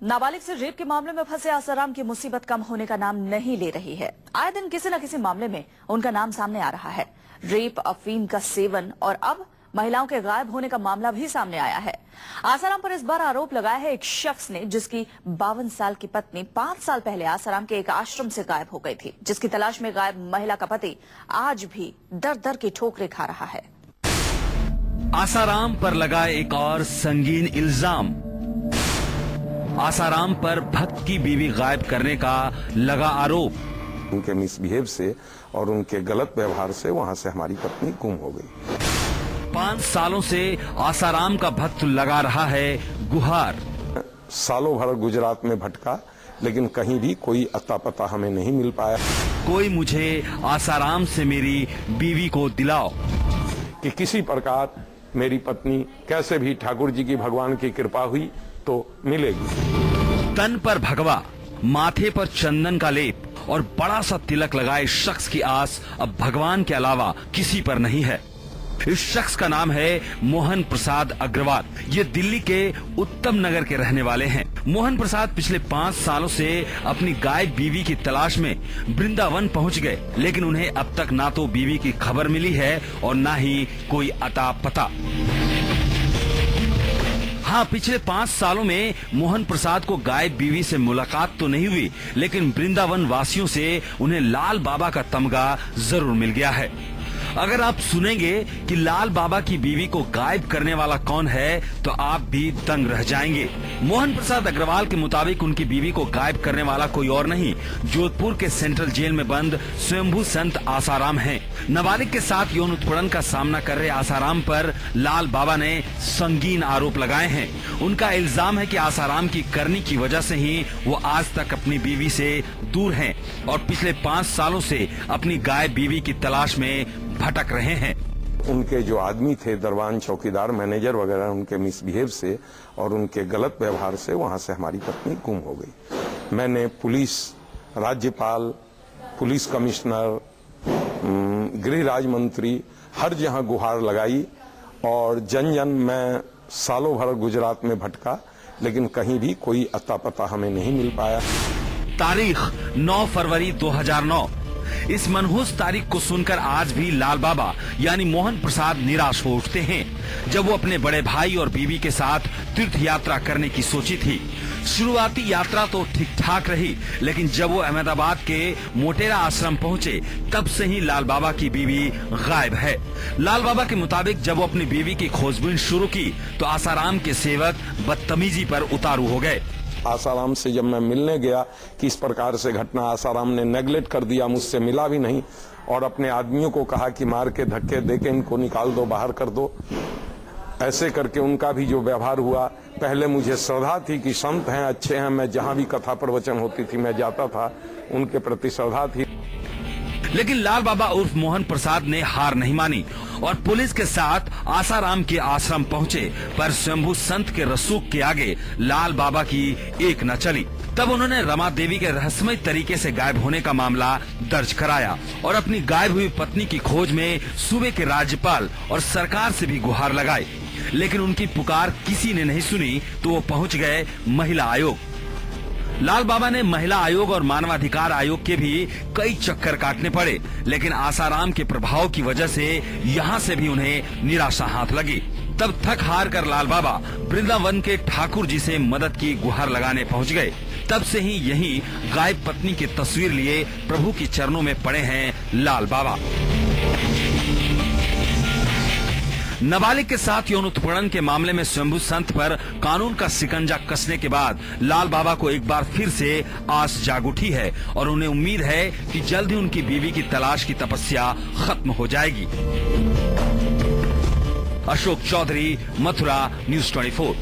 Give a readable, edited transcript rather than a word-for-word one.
नाबालिग से रेप के मामले में फंसे आसाराम की मुसीबत कम होने का नाम नहीं ले रही है। आए दिन किसी न किसी मामले में उनका नाम सामने आ रहा है। रेप, अफीम का सेवन और अब महिलाओं के गायब होने का मामला भी सामने आया है। आसाराम पर इस बार आरोप लगाया है एक शख्स ने, जिसकी 52 साल की पत्नी 5 साल पहले आसाराम के एक आश्रम से गायब हो गई थी, जिसकी तलाश में गायब महिला का पति आज भी दर दर की ठोकरें खा रहा है। आसाराम पर लगा एक और संगीन इल्जाम। आसाराम पर भक्त की बीवी गायब करने का लगा आरोप। उनके मिसबिहेव से और उनके गलत व्यवहार से वहां से हमारी पत्नी गुम हो गई। 5 सालों से आसाराम का भक्त लगा रहा है गुहार। सालों भर गुजरात में भटका, लेकिन कहीं भी कोई अता पता हमें नहीं मिल पाया। कोई मुझे आसाराम से मेरी बीवी को दिलाओ। कि किसी प्रकार मेरी पत्नी कैसे भी ठाकुर जी की भगवान की कृपा हुई तो मिलेगी। तन पर भगवा, माथे पर चंदन का लेप और बड़ा सा तिलक लगाए शख्स की आस अब भगवान के अलावा किसी पर नहीं है। इस शख्स का नाम है मोहन प्रसाद अग्रवाल। ये दिल्ली के उत्तम नगर के रहने वाले हैं। मोहन प्रसाद पिछले 5 सालों से अपनी गायब बीवी की तलाश में वृंदावन पहुंच गए, लेकिन उन्हें अब तक ना तो बीवी की खबर मिली है और ना ही कोई अता पता। हाँ, पिछले 5 सालों में मोहन प्रसाद को गायब बीवी से मुलाकात तो नहीं हुई, लेकिन वृंदावन वासियों से उन्हें लाल बाबा का तमगा जरूर मिल गया है। अगर आप सुनेंगे कि लाल बाबा की बीवी को गायब करने वाला कौन है तो आप भी दंग रह जाएंगे। मोहन प्रसाद अग्रवाल के मुताबिक उनकी बीवी को गायब करने वाला कोई और नहीं, जोधपुर के सेंट्रल जेल में बंद स्वयंभू संत आसाराम हैं। नाबालिग के साथ यौन उत्पीड़न का सामना कर रहे आसाराम पर लाल बाबा ने संगीन आरोप लगाए हैं। उनका इल्जाम है कि आसाराम की करनी की वजह से ही वो आज तक अपनी बीवी से दूर हैं और पिछले 5 सालों से अपनी गायब बीवी की तलाश में भटक रहे हैं। उनके जो आदमी थे, दरबान, चौकीदार, मैनेजर वगैरह, उनके मिसबिहेव से और उनके गलत व्यवहार से वहां से हमारी पत्नी गुम हो गई। मैंने पुलिस, राज्यपाल, पुलिस कमिश्नर, गृह राज्य मंत्री, हर जहां गुहार लगाई और जन मैं सालों भर गुजरात में भटका, लेकिन कहीं भी कोई अता पता हमें नहीं मिल पाया। तारीख 9 फरवरी 2009। इस मनहूस तारीख को सुनकर आज भी लाल बाबा यानी मोहन प्रसाद निराश हो उठते हैं। जब वो अपने बड़े भाई और बीवी के साथ तीर्थ यात्रा करने की सोची थी। शुरुआती यात्रा तो ठीक ठाक रही, लेकिन जब वो अहमदाबाद के मोटेरा आश्रम पहुंचे तब से ही लाल बाबा की बीवी गायब है। लाल बाबा के मुताबिक जब वो अपनी बीवी की खोजबीन शुरू की तो आसाराम के सेवक बदतमीजी पर उतारू हो गए। आसाराम से जब मैं मिलने गया कि इस प्रकार से घटना, आसाराम ने नेगलेक्ट कर दिया, मुझसे मिला भी नहीं और अपने आदमियों को कहा कि मार के धक्के देके इनको निकाल दो, बाहर कर दो। ऐसे करके उनका भी जो व्यवहार हुआ, पहले मुझे श्रद्धा थी कि संत हैं, अच्छे हैं, मैं जहां भी कथा प्रवचन होती थी मैं जाता था, उनके प्रति श्रद्धा थी। लेकिन लाल बाबा उर्फ मोहन प्रसाद ने हार नहीं मानी और पुलिस के साथ आसाराम के आश्रम पहुंचे, पर स्वयंभू संत के रसूख के आगे लाल बाबा की एक न चली। तब उन्होंने रमा देवी के रहस्यमय तरीके से गायब होने का मामला दर्ज कराया और अपनी गायब हुई पत्नी की खोज में सूबे के राज्यपाल और सरकार से भी गुहार लगाई, लेकिन उनकी पुकार किसी ने नहीं सुनी तो वो पहुंच गए महिला आयोग। लाल बाबा ने महिला आयोग और मानवाधिकार आयोग के भी कई चक्कर काटने पड़े, लेकिन आसाराम के प्रभाव की वजह से यहाँ से भी उन्हें निराशा हाथ लगी। तब थक हार कर लाल बाबा वृंदावन के ठाकुर जी से मदद की गुहार लगाने पहुँच गए। तब से ही यही गायब पत्नी की तस्वीर लिए प्रभु के चरणों में पड़े हैं लाल बाबा। नाबालिग के साथ यौन उत्पीड़न के मामले में स्वयंभू संत पर कानून का शिकंजा कसने के बाद लाल बाबा को एक बार फिर से आस जाग उठी है और उन्हें उम्मीद है कि जल्द ही उनकी बीवी की तलाश की तपस्या खत्म हो जाएगी। अशोक चौधरी, मथुरा, न्यूज़ 24।